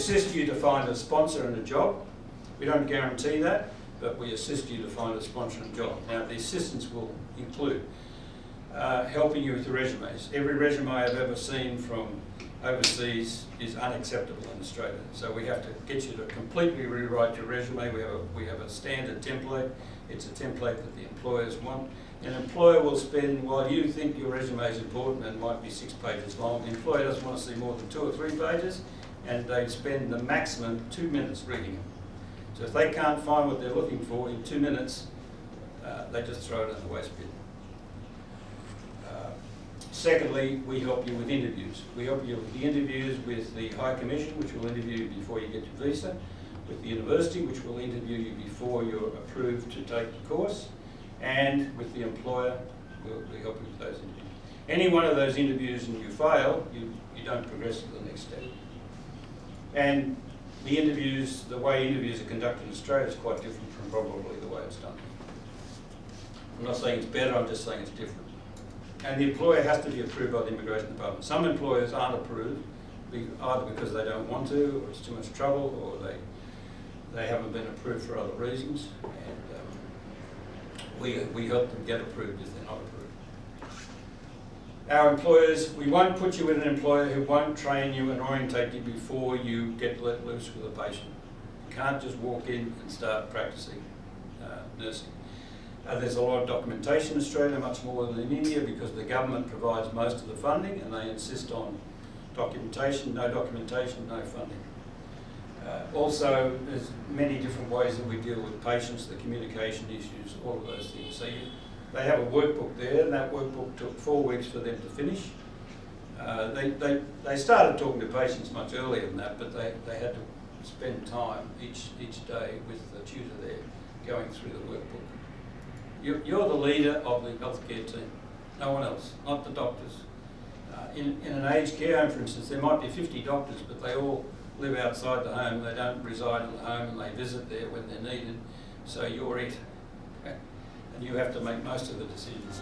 assist you to find a sponsor and a job. We don't guarantee that, but we assist you to find a sponsor and job. Now, the assistance will include helping you with your resumes. Every resume I've ever seen from overseas is unacceptable in Australia. So we have to get you to completely rewrite your resume. We have a standard template. It's a template that the employers want. An employer will spend, while you think your resume is important and might be 6 pages long, the employer doesn't want to see more than 2 or 3 pages, and they spend the maximum 2 minutes reading them. So if they can't find what they're looking for in 2 minutes, they just throw it in the waste bin. Secondly, we help you with interviews. We help you with the interviews with the High Commission, which will interview you before you get your visa, with the university, which will interview you before you're approved to take the course, and with the employer, we help you with those interviews. Any one of those interviews and you fail, you don't progress to the next step. And the interviews, the way interviews are conducted in Australia is quite different from probably the way it's done. I'm not saying it's better, I'm just saying it's different. And the employer has to be approved by the Immigration Department. Some employers aren't approved, either because they don't want to, or it's too much trouble, or they haven't been approved for other reasons. And we help them get approved if they're not approved. Our employers, we won't put you with an employer who won't train you and orientate you before you get let loose with a patient. You can't just walk in and start practicing nursing. There's a lot of documentation in Australia, much more than in India, because the government provides most of the funding and they insist on documentation. No documentation, no funding. Also, there's many different ways that we deal with patients, the communication issues, all of those things. So they have a workbook there, and that workbook took 4 weeks for them to finish. They started talking to patients much earlier than that, but they had to spend time each day with the tutor there going through the workbook. You're the leader of the healthcare team, no one else, not the doctors. In an aged care home, for instance, there might be 50 doctors, but they all live outside the home. They don't reside in the home, and they visit there when they're needed. So you're it, and you have to make most of the decisions.